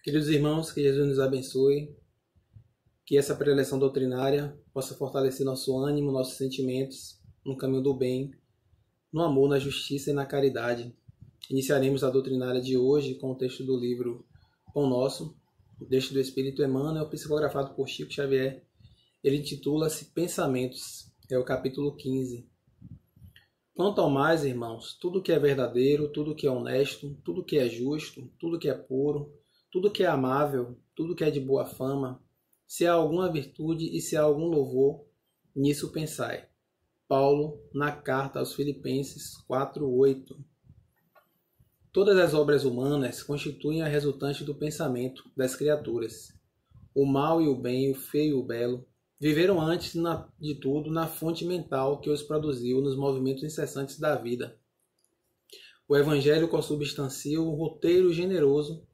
Queridos irmãos, que Jesus nos abençoe, que essa preleção doutrinária possa fortalecer nosso ânimo, nossos sentimentos no caminho do bem, no amor, na justiça e na caridade. Iniciaremos a doutrinária de hoje com o texto do livro Pão Nosso, o texto do Espírito Emmanuel, psicografado por Chico Xavier. Ele intitula-se Pensamentos, é o capítulo 15. Quanto ao mais, irmãos, tudo que é verdadeiro, tudo que é honesto, tudo que é justo, tudo que é puro, tudo que é amável, tudo que é de boa fama, se há alguma virtude e se há algum louvor, nisso pensai. Paulo, na carta aos Filipenses 4:8. Todas as obras humanas constituem a resultante do pensamento das criaturas. O mal e o bem, o feio e o belo, viveram antes de tudo na fonte mental que os produziu nos movimentos incessantes da vida. O Evangelho consubstancia um roteiro generoso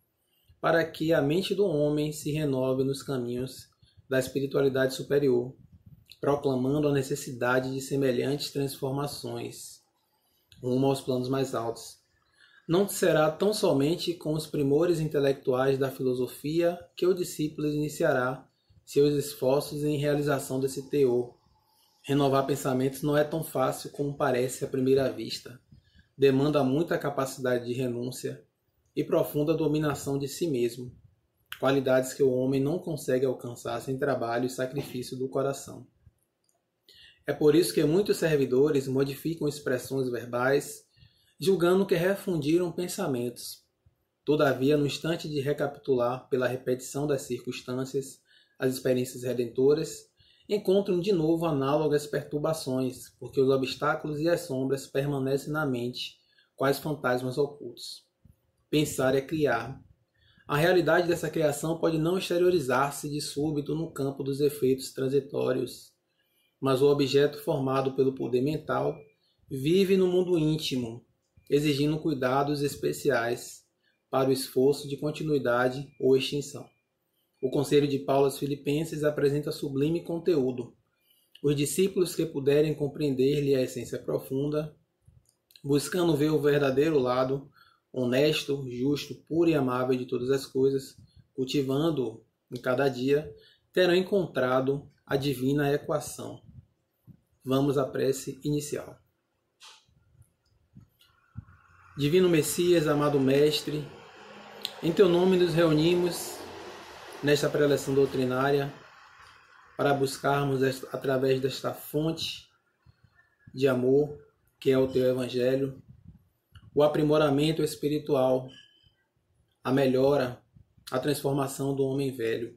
para que a mente do homem se renove nos caminhos da espiritualidade superior, proclamando a necessidade de semelhantes transformações rumo aos planos mais altos. Não será tão somente com os primores intelectuais da filosofia que o discípulo iniciará seus esforços em realização desse teor. Renovar pensamentos não é tão fácil como parece à primeira vista. Demanda muita capacidade de renúncia e profunda dominação de si mesmo, qualidades que o homem não consegue alcançar sem trabalho e sacrifício do coração. É por isso que muitos servidores modificam expressões verbais, julgando que refundiram pensamentos. Todavia, no instante de recapitular pela repetição das circunstâncias as experiências redentoras, encontram de novo análogas perturbações, porque os obstáculos e as sombras permanecem na mente, quais fantasmas ocultos. Pensar é criar. A realidade dessa criação pode não exteriorizar-se de súbito no campo dos efeitos transitórios, mas o objeto formado pelo poder mental vive no mundo íntimo, exigindo cuidados especiais para o esforço de continuidade ou extinção. O conselho de Paulo aos Filipenses apresenta sublime conteúdo. Os discípulos que puderem compreender-lhe a essência profunda, buscando ver o verdadeiro lado, honesto, justo, puro e amável de todas as coisas, cultivando-o em cada dia, terão encontrado a divina equação. Vamos à prece inicial. Divino Messias, amado Mestre, em Teu nome nos reunimos nesta preleção doutrinária para buscarmos, através desta fonte de amor, que é o Teu Evangelho, o aprimoramento espiritual, a melhora, a transformação do homem velho.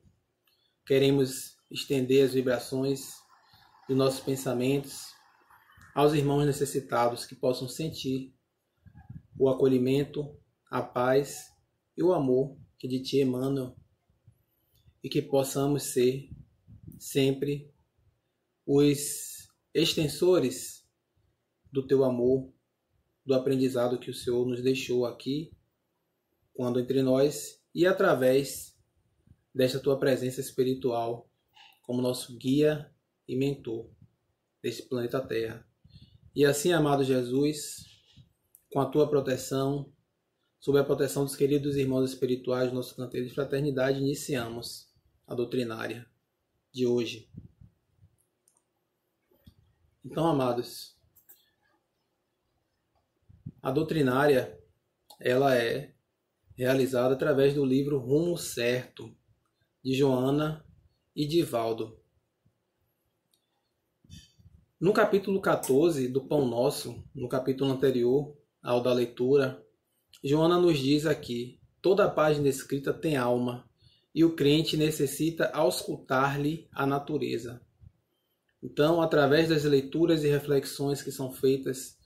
Queremos estender as vibrações dos nossos pensamentos aos irmãos necessitados que possam sentir o acolhimento, a paz e o amor que de Ti emanam e que possamos ser sempre os extensores do Teu amor, do aprendizado que o Senhor nos deixou aqui, quando entre nós, e através desta Tua presença espiritual como nosso guia e mentor deste planeta Terra. E assim, amado Jesus, com a Tua proteção, sob a proteção dos queridos irmãos espirituais do nosso canteiro de fraternidade, iniciamos a doutrinária de hoje. Então, amados, a doutrinária, ela é realizada através do livro Rumo Certo, de Joana e Divaldo. No capítulo 14 do Pão Nosso, no capítulo anterior ao da leitura, Joana nos diz aqui: toda a página escrita tem alma, e o crente necessita auscultar-lhe a natureza. Então, através das leituras e reflexões que são feitas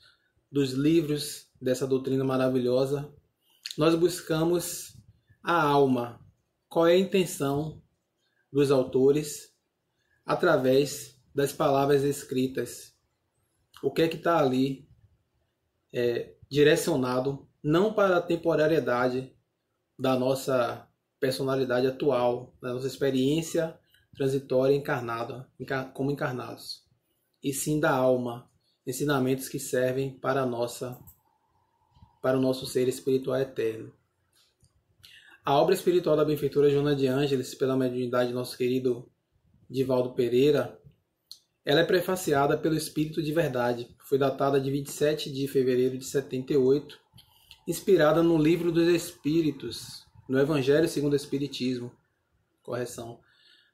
dos livros dessa doutrina maravilhosa, nós buscamos a alma. Qual é a intenção dos autores através das palavras escritas? O que é que está ali direcionado não para a temporariedade da nossa personalidade atual, da nossa experiência transitória encarnada, como encarnados, e sim da alma, ensinamentos que servem para o nosso ser espiritual eterno. A obra espiritual da benfeitora Joana de Ângeles, pela mediunidade do nosso querido Divaldo Pereira, ela é prefaciada pelo Espírito de Verdade. Foi datada de 27 de fevereiro de 78, inspirada no Livro dos Espíritos, no Evangelho segundo o Espiritismo. Correção.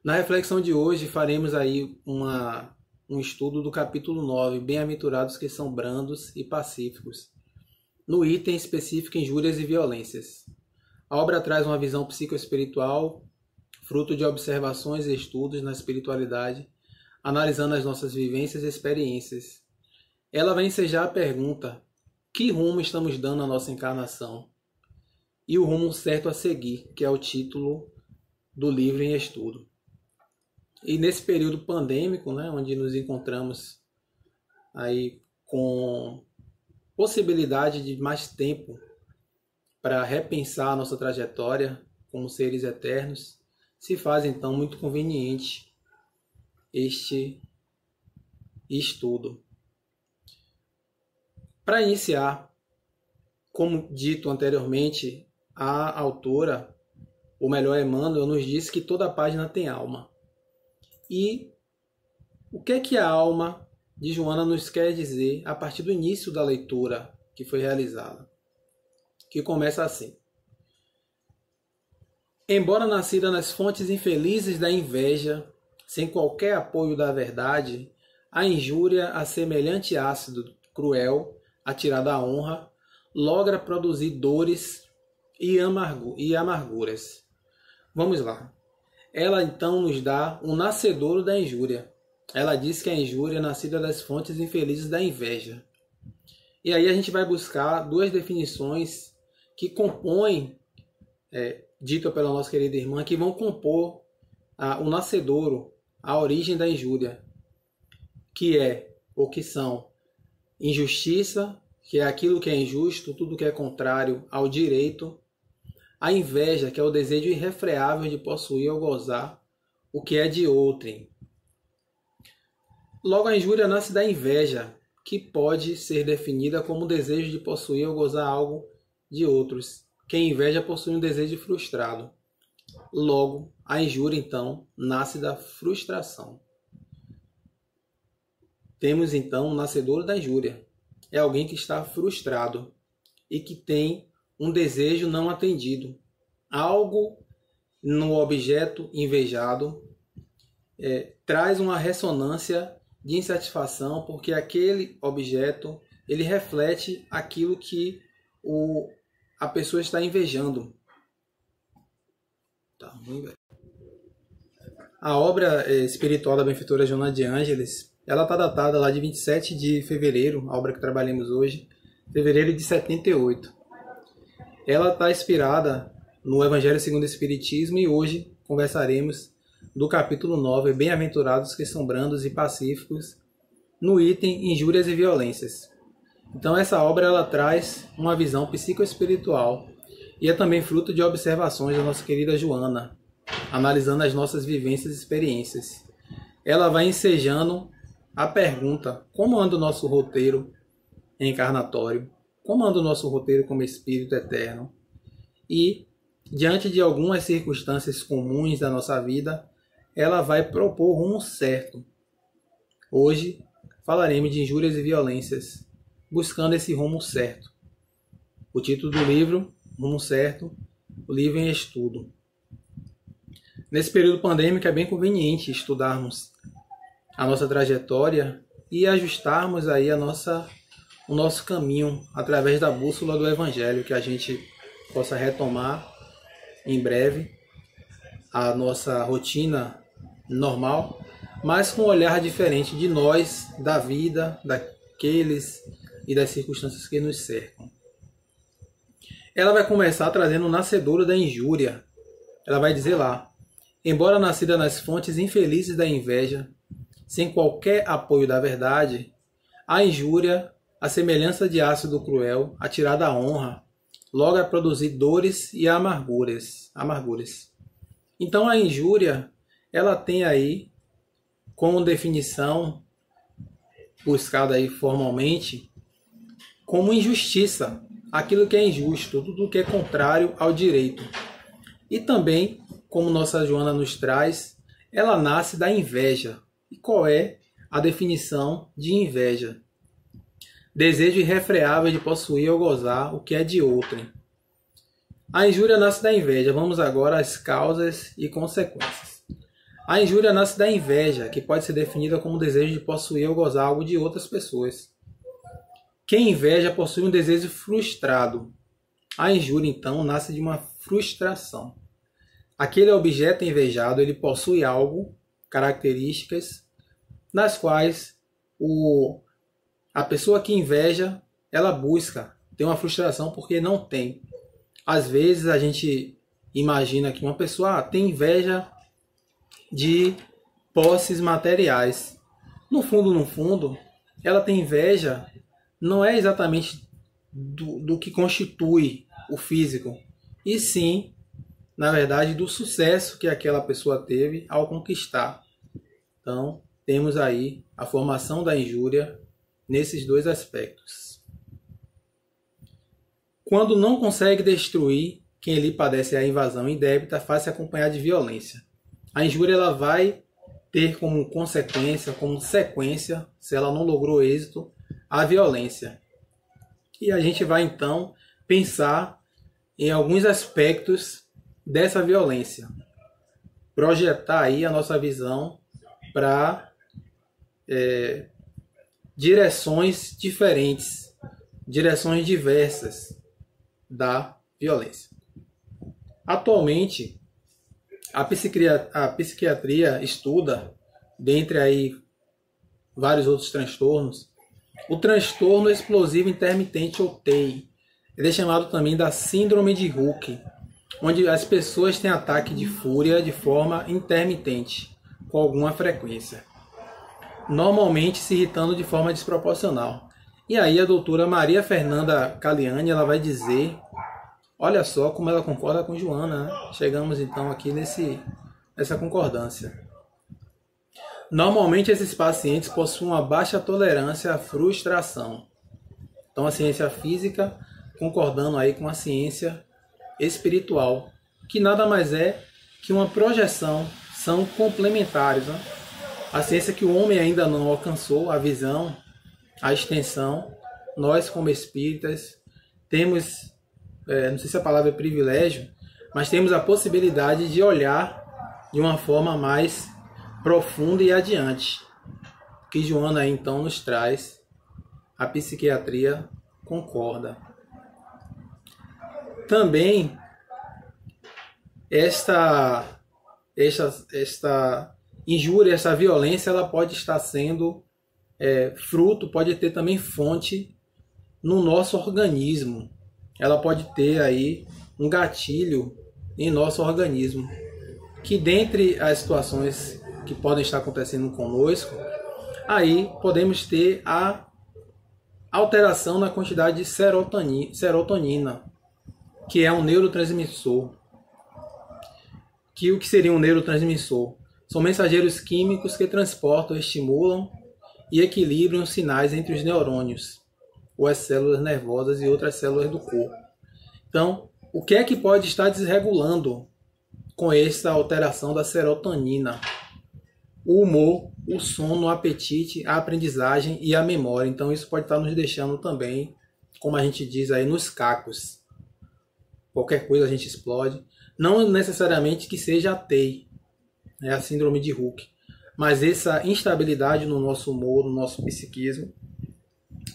Na reflexão de hoje faremos aí um estudo do capítulo 9, Bem-aventurados que são brandos e pacíficos, no item específico Injúrias e Violências. A obra traz uma visão psicoespiritual, fruto de observações e estudos na espiritualidade, analisando as nossas vivências e experiências. Ela vai ensejar a pergunta: que rumo estamos dando à nossa encarnação? E o rumo certo a seguir, que é o título do livro em estudo. E nesse período pandêmico, né, onde nos encontramos aí com possibilidade de mais tempo para repensar a nossa trajetória como seres eternos, se faz então muito conveniente este estudo. Para iniciar, como dito anteriormente, a autora, ou melhor, Emmanuel, nos diz que toda página tem alma. E o que é que a alma de Joana nos quer dizer a partir do início da leitura que foi realizada? Que começa assim: embora nascida nas fontes infelizes da inveja, sem qualquer apoio da verdade, a injúria, a semelhante ácido cruel, atirada à honra, logra produzir dores e amarguras. Vamos lá. Ela então nos dá um nascedouro da injúria. Ela diz que a injúria é nascida das fontes infelizes da inveja. E aí a gente vai buscar duas definições que compõem, dita pela nossa querida irmã, que vão compor o nascedouro, a origem da injúria, que é, ou que são, injustiça, que é aquilo que é injusto, tudo que é contrário ao direito; a inveja, que é o desejo irrefreável de possuir ou gozar o que é de outrem. Logo, a injúria nasce da inveja, que pode ser definida como o desejo de possuir ou gozar algo de outros. Quem inveja possui um desejo frustrado. Logo, a injúria, então, nasce da frustração. Temos, então, o nascedor da injúria. É alguém que está frustrado e que tem um desejo não atendido. Algo no objeto invejado traz uma ressonância de insatisfação, porque aquele objeto ele reflete aquilo que a pessoa está invejando. A obra espiritual da benfeitora Joana de Ângeles, ela está datada lá de 27 de fevereiro, a obra que trabalhamos hoje, fevereiro de 78. Ela está inspirada no Evangelho segundo o Espiritismo e hoje conversaremos do capítulo 9, Bem-aventurados que são brandos e pacíficos, no item Injúrias e Violências. Então essa obra ela traz uma visão psicoespiritual e é também fruto de observações da nossa querida Joana, analisando as nossas vivências e experiências. Ela vai ensejando a pergunta: como anda o nosso roteiro encarnatório? Como anda o nosso roteiro como espírito eterno? E, diante de algumas circunstâncias comuns da nossa vida, ela vai propor o rumo certo. Hoje falaremos de injúrias e violências, buscando esse rumo certo. O título do livro, Rumo Certo, o livro em estudo. Nesse período pandêmico é bem conveniente estudarmos a nossa trajetória e ajustarmos aí o nosso caminho através da bússola do Evangelho, que a gente possa retomar em breve a nossa rotina normal, mas com um olhar diferente de nós, da vida, daqueles e das circunstâncias que nos cercam. Ela vai começar trazendo o nascedouro da injúria. Ela vai dizer lá: embora nascida nas fontes infelizes da inveja, sem qualquer apoio da verdade, a injúria, a semelhança de ácido cruel, atirada à honra, logra produzir dores e amarguras. Então a injúria, ela tem aí como definição, buscada aí formalmente, como injustiça, aquilo que é injusto, tudo que é contrário ao direito. E também, como nossa Joana nos traz, ela nasce da inveja. E qual é a definição de inveja? Desejo irrefreável de possuir ou gozar o que é de outrem. A injúria nasce da inveja. Vamos agora às causas e consequências. A injúria nasce da inveja, que pode ser definida como o desejo de possuir ou gozar algo de outras pessoas. Quem inveja possui um desejo frustrado. A injúria, então, nasce de uma frustração. Aquele objeto invejado, ele possui algo, características, nas quais a pessoa que inveja, ela busca, tem uma frustração porque não tem. Às vezes a gente imagina que uma pessoa tem inveja de posses materiais. No fundo, ela tem inveja, não é exatamente do que constitui o físico, e sim, na verdade, do sucesso que aquela pessoa teve ao conquistar. Então, temos aí a formação da injúria nesses dois aspectos. Quando não consegue destruir, quem lhe padece a invasão indébita faz-se acompanhar de violência. A injúria ela vai ter como consequência, como sequência, se ela não logrou êxito, a violência. E a gente vai então pensar em alguns aspectos dessa violência. Projetar aí a nossa visão para direções diferentes, direções diversas da violência. Atualmente, a psiquiatria estuda, dentre aí vários outros transtornos, o transtorno explosivo intermitente ou TEI. Ele é chamado também da síndrome de Hulk, onde as pessoas têm ataque de fúria de forma intermitente, com alguma frequência, normalmente se irritando de forma desproporcional. E aí a doutora Maria Fernanda Caliani, ela vai dizer, olha só como ela concorda com Joana, né? Chegamos então aqui nessa concordância. Normalmente esses pacientes possuem uma baixa tolerância à frustração. Então a ciência física concordando aí com a ciência espiritual, que nada mais é que uma projeção, são complementares, né? A ciência que o homem ainda não alcançou, a visão, a extensão, nós como espíritas temos, não sei se a palavra é privilégio, mas temos a possibilidade de olhar de uma forma mais profunda e adiante, que Joana então nos traz, a psiquiatria concorda. Também esta injúria, essa violência, ela pode estar sendo fruto, pode ter também fonte no nosso organismo. Ela pode ter aí um gatilho em nosso organismo, que dentre as situações que podem estar acontecendo conosco, aí podemos ter a alteração na quantidade de serotonina, que é um neurotransmissor. O que seria um neurotransmissor? São mensageiros químicos que transportam, estimulam e equilibram os sinais entre os neurônios, ou as células nervosas e outras células do corpo. Então, o que é que pode estar desregulando com essa alteração da serotonina? O humor, o sono, o apetite, a aprendizagem e a memória. Então, isso pode estar nos deixando também, como a gente diz aí, nos cacos. Qualquer coisa a gente explode. Não necessariamente que seja a TEI, a síndrome de Hulk, mas essa instabilidade no nosso humor, no nosso psiquismo,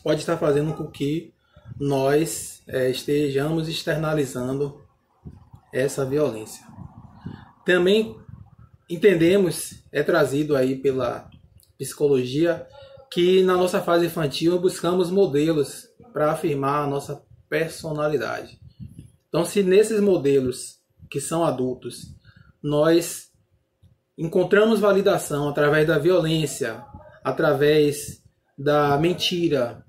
pode estar fazendo com que nós estejamos externalizando essa violência. Também entendemos, é trazido aí pela psicologia, que na nossa fase infantil buscamos modelos para afirmar a nossa personalidade. Então, se nesses modelos que são adultos, nós encontramos validação através da violência, através da mentira,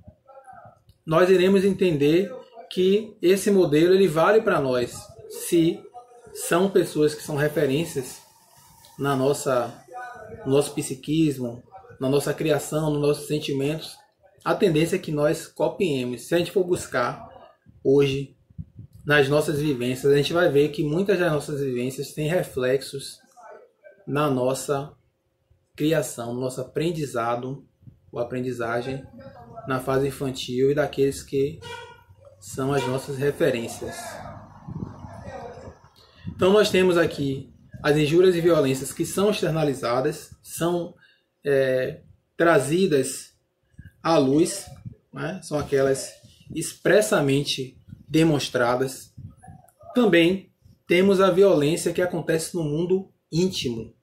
nós iremos entender que esse modelo ele vale para nós, se são pessoas que são referências no nosso psiquismo, na nossa criação, nos nossos sentimentos. A tendência é que nós copiemos. Se a gente for buscar hoje nas nossas vivências, a gente vai ver que muitas das nossas vivências têm reflexos na nossa criação, no nosso aprendizado, ou aprendizagem na fase infantil e daqueles que são as nossas referências. Então nós temos aqui as injúrias e violências que são externalizadas, são trazidas à luz, né? São aquelas expressamente demonstradas. Também temos a violência que acontece no mundo íntimo,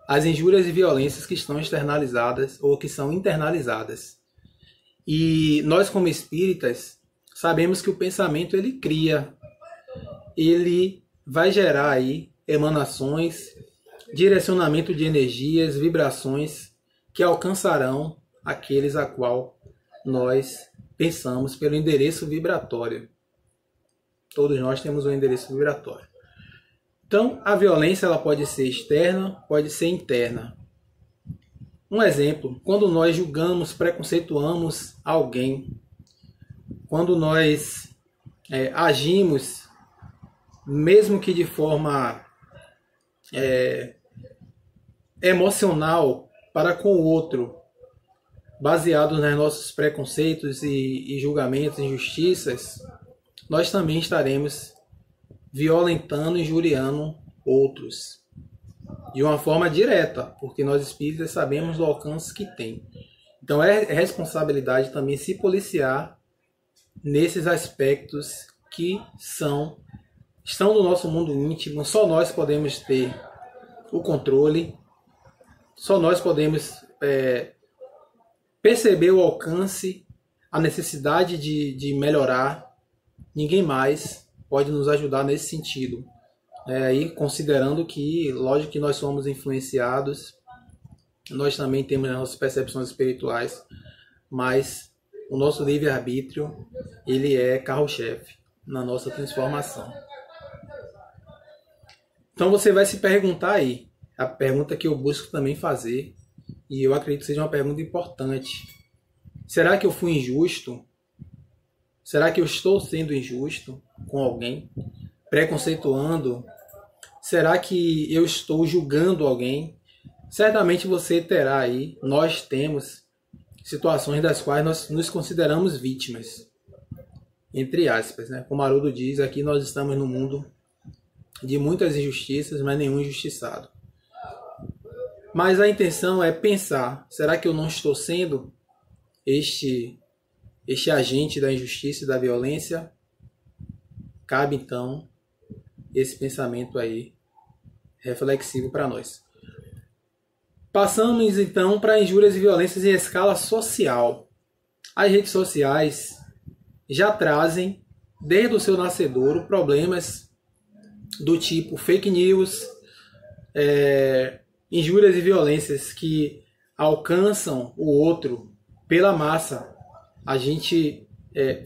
as injúrias e violências que estão externalizadas ou que são internalizadas. E nós, como espíritas, sabemos que o pensamento ele cria, ele vai gerar aí emanações, direcionamento de energias, vibrações que alcançarão aqueles a qual nós pensamos pelo endereço vibratório. Todos nós temos um endereço vibratório. Então, a violência ela pode ser externa, pode ser interna. Um exemplo, quando nós julgamos, preconceituamos alguém, quando nós agimos, mesmo que de forma emocional para com o outro, baseados nos nossos preconceitos e julgamentos, injustiças, nós também estaremos violentando e injuriando outros. De uma forma direta, porque nós espíritas sabemos do alcance que tem. Então é responsabilidade também se policiar nesses aspectos que estão no nosso mundo íntimo. Só nós podemos ter o controle, só nós podemos perceber o alcance, a necessidade de melhorar. Ninguém mais pode nos ajudar nesse sentido. Aí, considerando que, lógico que nós somos influenciados, nós também temos as nossas percepções espirituais, mas o nosso livre-arbítrio, ele é carro-chefe na nossa transformação. Então você vai se perguntar aí, a pergunta que eu busco também fazer, e eu acredito que seja uma pergunta importante. Será que eu fui injusto? Será que eu estou sendo injusto com alguém? Preconceituando? Será que eu estou julgando alguém? Certamente você terá aí, nós temos situações das quais nós nos consideramos vítimas. Entre aspas, né? Como Haroldo diz, aqui nós estamos no mundo de muitas injustiças, mas nenhum injustiçado. Mas a intenção é pensar, será que eu não estou sendo este agente da injustiça e da violência? Cabe então esse pensamento aí reflexivo para nós. Passamos então para injúrias e violências em escala social. As redes sociais já trazem, desde o seu nascedouro, problemas do tipo fake news, injúrias e violências que alcançam o outro pela massa. A gente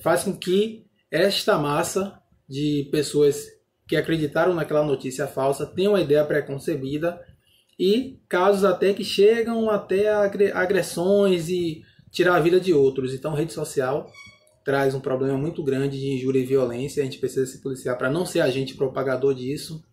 faz com que esta massa de pessoas que acreditaram naquela notícia falsa tenham uma ideia preconcebida e casos até que chegam até agressões e tirar a vida de outros. Então, a rede social traz um problema muito grande de injúria e violência. A gente precisa se policiar para não ser agente propagador disso.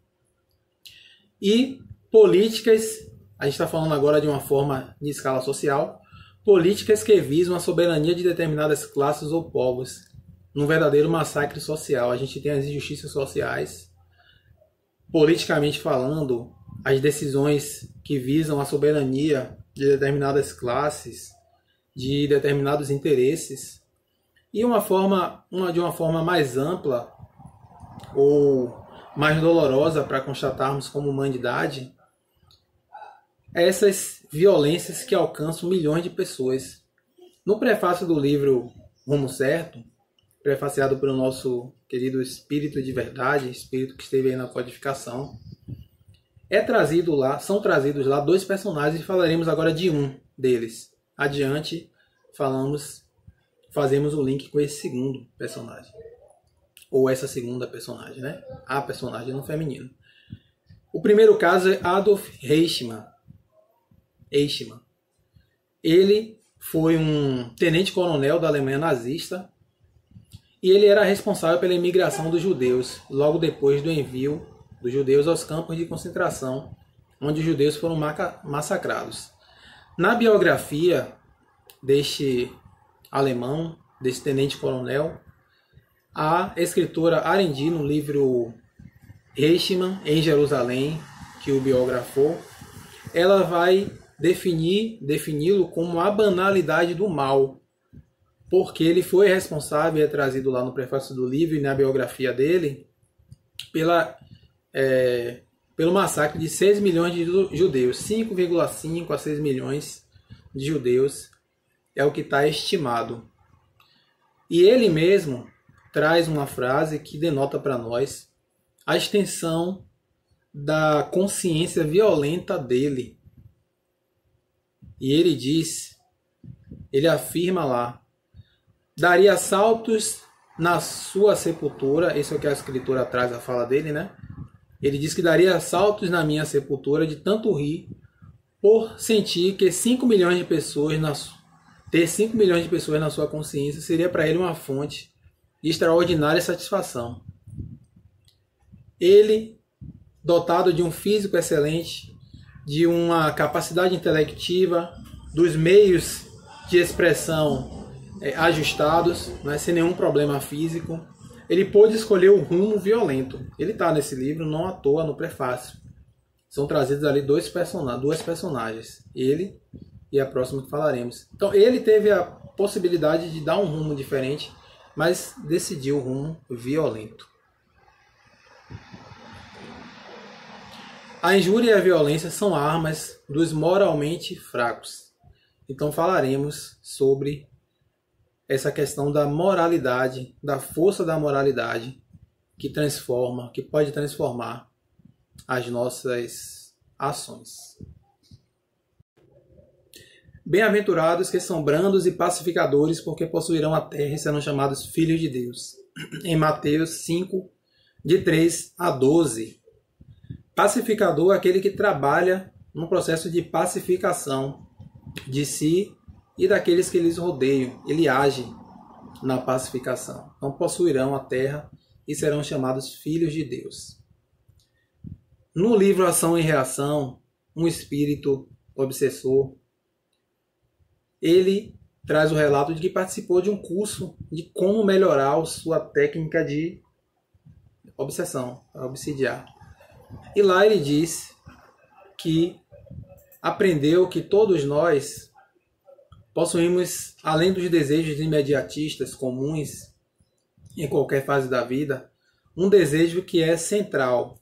E políticas, a gente está falando agora de uma forma de escala social, políticas que visam a soberania de determinadas classes ou povos, num verdadeiro massacre social. A gente tem as injustiças sociais, politicamente falando, as decisões que visam a soberania de determinadas classes, de determinados interesses, e de uma forma mais ampla ou mais dolorosa para constatarmos como humanidade, essas violências que alcançam milhões de pessoas. No prefácio do livro Rumo Certo, prefaciado pelo nosso querido Espírito de Verdade, Espírito que esteve aí na codificação, são trazidos lá dois personagens e falaremos agora de um deles. Adiante, fazemos o link com esse segundo personagem. Ou essa segunda personagem, né? A personagem no feminino. O primeiro caso é Adolf Eichmann. Ele foi um tenente-coronel da Alemanha nazista e ele era responsável pela imigração dos judeus, logo depois do envio dos judeus aos campos de concentração, onde os judeus foram massacrados. Na biografia deste alemão, desse tenente-coronel, a escritora Arendi, no livro Eichmann, em Jerusalém, que o biografou, ela vai defini-lo como a banalidade do mal, porque ele foi responsável, é trazido lá no prefácio do livro e na biografia dele, pelo massacre de 6 milhões de judeus. 5,5 a 6 milhões de judeus é o que está estimado. E ele mesmo traz uma frase que denota para nós a extensão da consciência violenta dele. E ele diz, ele afirma lá, daria saltos na sua sepultura, isso é o que a escritura traz a fala dele, né? Ele diz que daria saltos na minha sepultura de tanto rir, por sentir que 5 milhões de pessoas, ter 5 milhões de pessoas na sua consciência seria para ele uma fonte de extraordinária satisfação. Ele, dotado de um físico excelente, de uma capacidade intelectiva, dos meios de expressão ajustados, né, sem nenhum problema físico, ele pôde escolher o rumo violento. Ele está nesse livro, não à toa, no prefácio. São trazidos ali duas personagens, ele e a próxima que falaremos. Então ele teve a possibilidade de dar um rumo diferente, mas decidiu o rumo violento. A injúria e a violência são armas dos moralmente fracos. Então falaremos sobre essa questão da moralidade, da força da moralidade que pode transformar as nossas ações. Bem-aventurados que são brandos e pacificadores, porque possuirão a terra e serão chamados filhos de Deus. Em Mateus 5, de 3 a 12. Pacificador é aquele que trabalha no processo de pacificação de si e daqueles que lhes rodeiam. Ele age na pacificação. Então possuirão a terra e serão chamados filhos de Deus. No livro Ação e Reação, um espírito obsessor, ele traz o relato de que participou de um curso de como melhorar a sua técnica de obsessão, para obsidiar. E lá ele diz que aprendeu que todos nós possuímos, além dos desejos imediatistas comuns em qualquer fase da vida, um desejo que é central.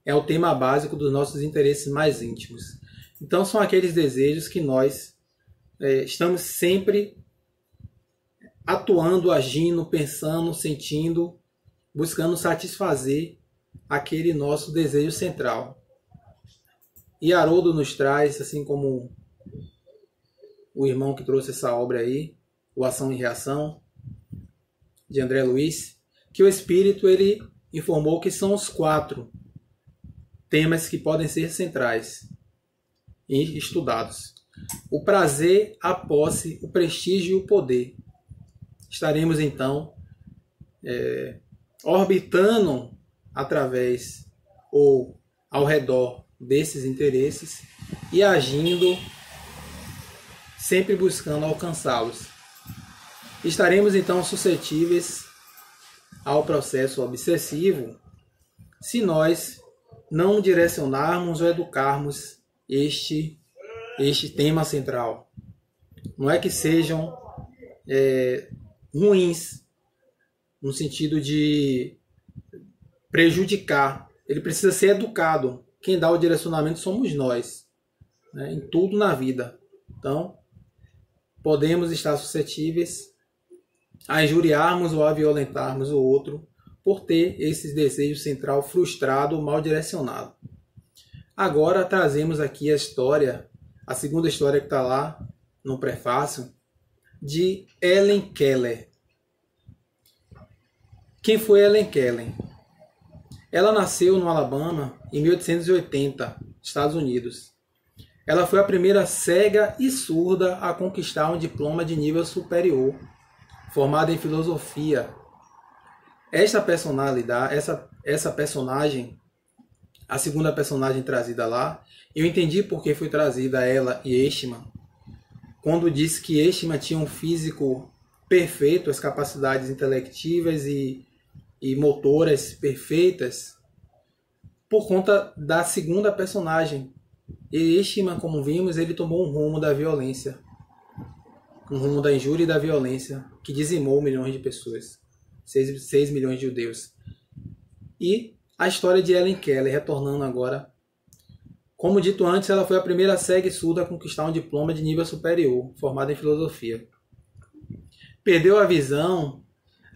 É o tema básico dos nossos interesses mais íntimos. Então são aqueles desejos que nós estamos sempre atuando, agindo, pensando, sentindo, buscando satisfazer aquele nosso desejo central. E Haroldo nos traz, assim como o irmão que trouxe essa obra aí, o Ação e Reação, de André Luiz, que o Espírito ele informou que são os 4 temas que podem ser centrais e estudados. O prazer, a posse, o prestígio e o poder. Estaremos então orbitando através ou ao redor desses interesses e agindo, sempre buscando alcançá-los. Estaremos então suscetíveis ao processo obsessivo se nós não direcionarmos ou educarmos este tema central. Não é que sejam ruins no sentido de prejudicar. Ele precisa ser educado. Quem dá o direcionamento somos nós, né, em tudo na vida. Então, podemos estar suscetíveis a injuriarmos ou a violentarmos o outro por ter esse desejo central frustrado ou mal direcionado. Agora trazemos aqui a segunda história que está lá no prefácio, de Helen Keller. Quem foi Helen Keller? Ela nasceu no Alabama em 1880, Estados Unidos. Ela foi a primeira cega e surda a conquistar um diploma de nível superior. formada em filosofia. Esta personalidade, essa personagem, a segunda personagem trazida lá, eu entendi por que foi trazida ela e Eishman, quando disse que Eishman tinha um físico perfeito, as capacidades intelectivas e motoras perfeitas, por conta da segunda personagem. E Eishman, como vimos, ele tomou um rumo da violência, um rumo da injúria e da violência, que dizimou milhões de pessoas, 6 milhões de judeus. E a história de Helen Keller, retornando agora. Como dito antes, ela foi a primeira cega e surda a conquistar um diploma de nível superior, formada em filosofia. Perdeu a visão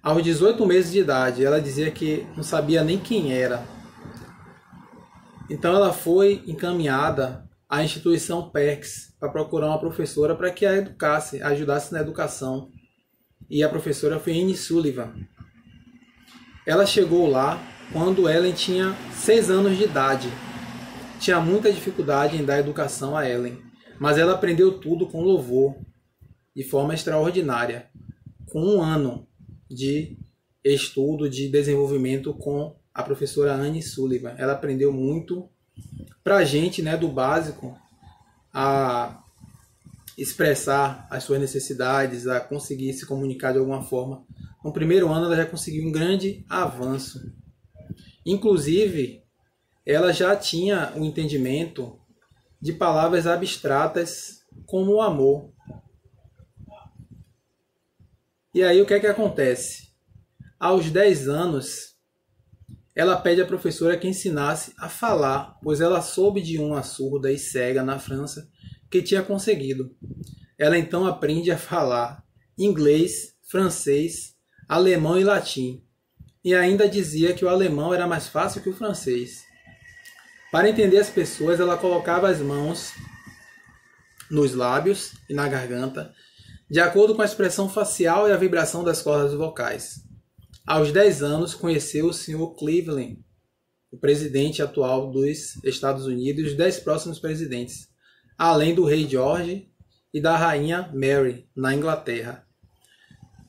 aos 18 meses de idade. Ela dizia que não sabia nem quem era. Então ela foi encaminhada à instituição Perks para procurar uma professora para que a educasse, a ajudasse na educação. E a professora foi Anne Sullivan. Ela chegou lá quando Ellen tinha 6 anos de idade. Tinha muita dificuldade em dar educação a Ellen, mas ela aprendeu tudo com louvor, de forma extraordinária, com 1 ano de estudo, de desenvolvimento com a professora Anne Sullivan. Ela aprendeu muito para a gente, né, do básico, a expressar as suas necessidades, a conseguir se comunicar de alguma forma. No primeiro ano ela já conseguiu um grande avanço. Inclusive, ela já tinha o entendimento de palavras abstratas como o amor. E aí o que é que acontece? Aos 10 anos, ela pede à professora que ensinasse a falar, pois ela soube de uma surda e cega na França que tinha conseguido. Ela então aprende a falar inglês, francês, alemão e latim. E ainda dizia que o alemão era mais fácil que o francês. Para entender as pessoas, ela colocava as mãos nos lábios e na garganta, de acordo com a expressão facial e a vibração das cordas vocais. Aos 10 anos, conheceu o Sr. Cleveland, o presidente atual dos Estados Unidos e os 10 próximos presidentes, além do rei George e da rainha Mary, na Inglaterra.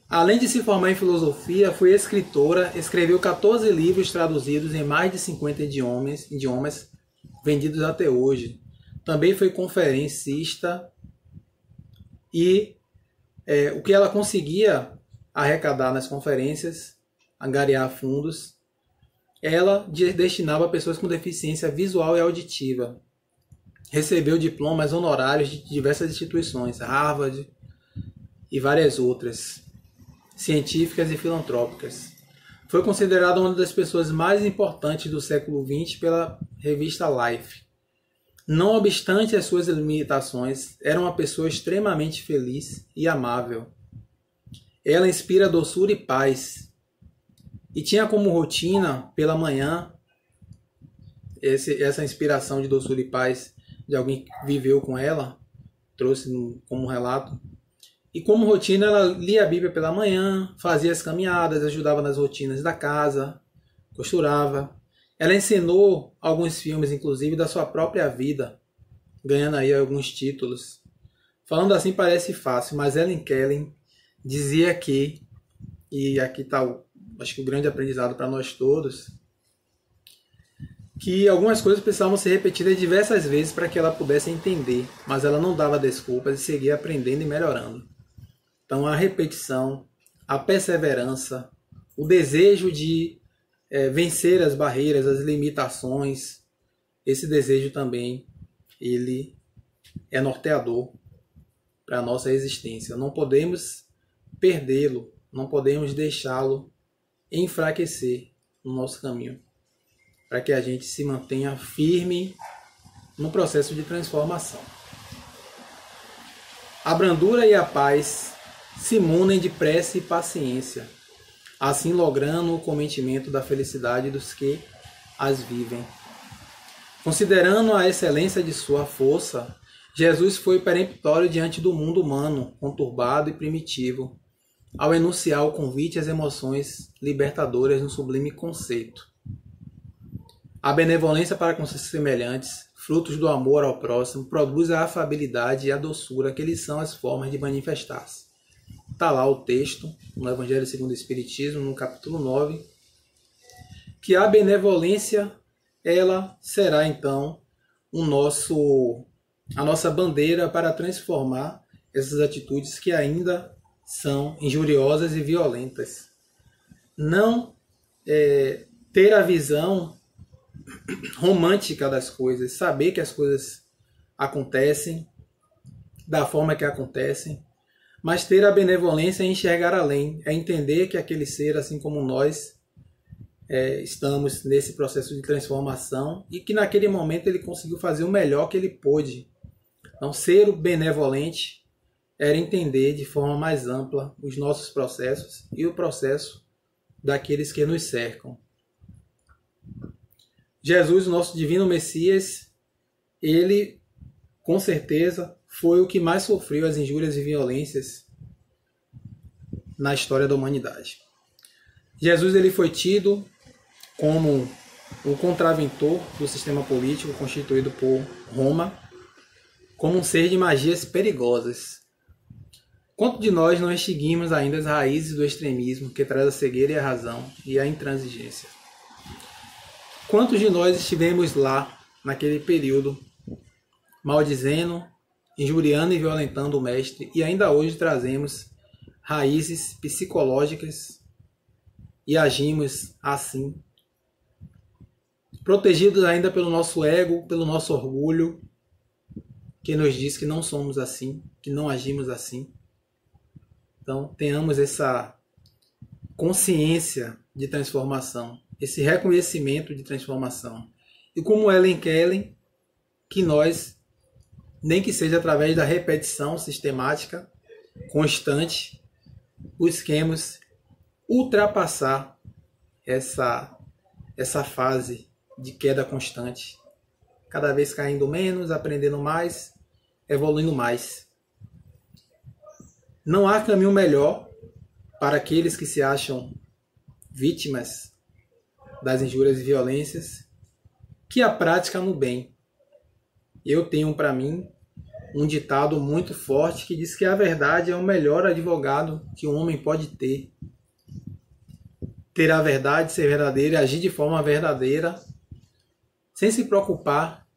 Além de se formar em filosofia, foi escritora, escreveu 14 livros traduzidos em mais de 50 idiomas vendidos até hoje. Também foi conferencista e o que ela conseguia arrecadar nas conferências, angariar fundos, ela destinava a pessoas com deficiência visual e auditiva. Recebeu diplomas honorários de diversas instituições, Harvard e várias outras, científicas e filantrópicas. Foi considerada uma das pessoas mais importantes do século XX pela revista Life. Não obstante as suas limitações, era uma pessoa extremamente feliz e amável. Ela inspira doçura e paz. E tinha como rotina, pela manhã, essa inspiração de doçura e paz de alguém que viveu com ela, trouxe como relato. E como rotina, ela lia a Bíblia pela manhã, fazia as caminhadas, ajudava nas rotinas da casa, costurava. Ela ensinou alguns filmes, inclusive, da sua própria vida, ganhando aí alguns títulos. Falando assim parece fácil, mas Helen Keller dizia que, e aqui está acho que o grande aprendizado para nós todos, que algumas coisas precisavam ser repetidas diversas vezes para que ela pudesse entender, mas ela não dava desculpas e seguia aprendendo e melhorando. Então a repetição, a perseverança, o desejo de vencer as barreiras, as limitações, esse desejo também, ele é norteador para a nossa existência. Não podemos perdê-lo, não podemos deixá-lo enfraquecer no nosso caminho, para que a gente se mantenha firme no processo de transformação. A brandura e a paz se munem de prece e paciência, assim logrando o cometimento da felicidade dos que as vivem. Considerando a excelência de sua força, Jesus foi peremptório diante do mundo humano, conturbado e primitivo, ao enunciar o convite às emoções libertadoras no sublime conceito. A benevolência para com seus semelhantes, frutos do amor ao próximo, produz a afabilidade e a doçura que lhes são as formas de manifestar-se. está lá o texto, no Evangelho segundo o Espiritismo, no capítulo 9, que a benevolência, ela será então a nossa bandeira para transformar essas atitudes que ainda são injuriosas e violentas. Não ter a visão romântica das coisas, saber que as coisas acontecem da forma que acontecem, mas ter a benevolência e enxergar além, é entender que aquele ser, assim como nós, estamos nesse processo de transformação e que naquele momento ele conseguiu fazer o melhor que ele pôde. Então, ser o benevolente era entender de forma mais ampla os nossos processos e o processo daqueles que nos cercam. Jesus, nosso divino Messias, ele com certeza foi o que mais sofreu as injúrias e violências na história da humanidade. Jesus ele foi tido como um contraventor do sistema político constituído por Roma, como um ser de magias perigosas. Quanto de nós não extinguimos ainda as raízes do extremismo que traz a cegueira e a razão e a intransigência? Quantos de nós estivemos lá, naquele período, maldizendo, injuriando e violentando o Mestre, e ainda hoje trazemos raízes psicológicas e agimos assim, protegidos ainda pelo nosso ego, pelo nosso orgulho, que nos diz que não somos assim, que não agimos assim. Então, tenhamos essa consciência de transformação, esse reconhecimento de transformação. E como Helen Keller, que nós, nem que seja através da repetição sistemática, constante, busquemos ultrapassar essa fase de queda constante. Cada vez caindo menos, aprendendo mais, evoluindo mais. Não há caminho melhor para aqueles que se acham vítimas das injúrias e violências que a prática no bem. Eu tenho para mim um ditado muito forte que diz que a verdade é o melhor advogado que um homem pode ter. Ter a verdade, ser verdadeiro e agir de forma verdadeira, sem se preocupar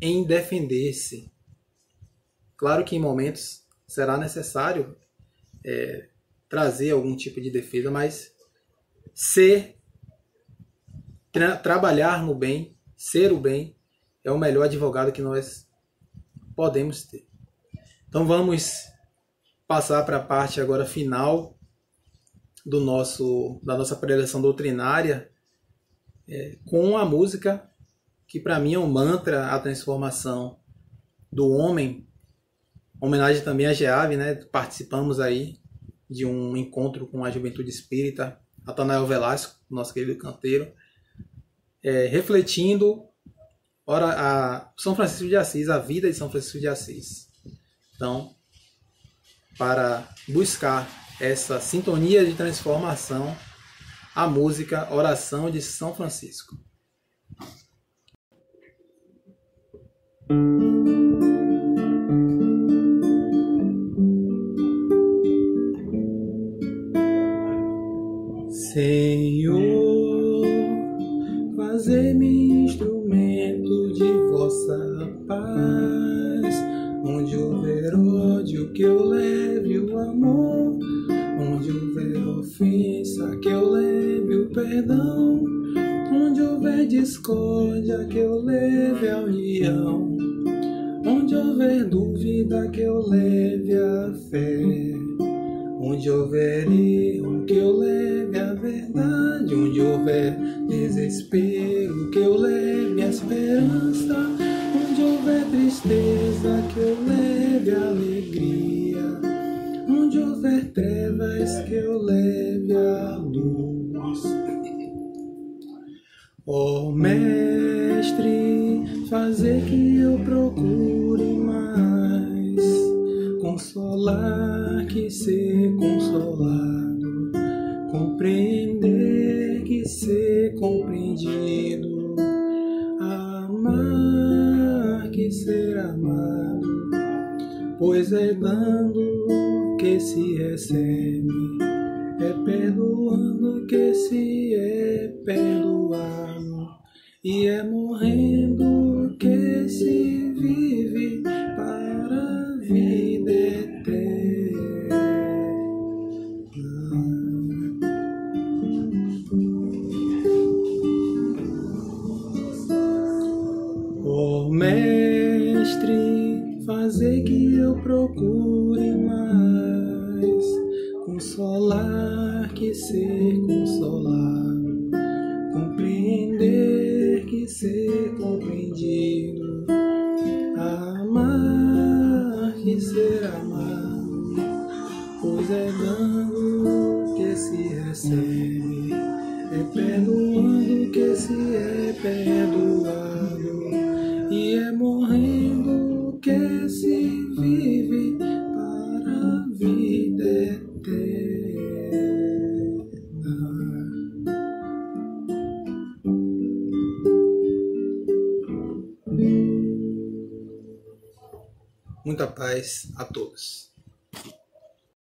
em defender-se. Claro que em momentos será necessário trazer algum tipo de defesa, mas trabalhar no bem, ser o bem, é o melhor advogado que nós podemos ter. Então vamos passar para a parte agora final da nossa preleção doutrinária, com a música que para mim é um mantra, a transformação do homem. Homenagem também a GEAV, né? Participamos aí de um encontro com a Juventude Espírita, Atanael Velasco, nosso querido canteiro, refletindo São Francisco de Assis, a vida de São Francisco de Assis. Então, para buscar essa sintonia de transformação, a música Oração de São Francisco. Senhor, fazei-me instrumento de vossa paz. Onde houver ódio, que eu leve o amor. Onde houver ofensa, que eu leve o perdão. Onde houver discórdia, que eu leve a união. Onde houver dúvida, que eu leve a fé. Onde houver erro, que eu leve a verdade. Onde houver desespero, que eu leve a esperança. Onde houver tristeza, que eu leve a alegria. Onde houver trevas, que eu leve a luz. Ó Mestre, fazer que eu procure mais consolar que ser consolado, compreender que ser compreendido, amar que ser amado, pois é dando que se recebe, é perdoando que se é perdoado, e é morrendo que se vive para a vida eterna. Ó Mestre, fazer que eu procure mais consolar que ser consolado, compreender que ser compreendido, amar que ser amado, pois é dando que se recebe, é perdoando que se é perdoado, e é morrendo que se vive para a vida eterna. Muita paz a todos.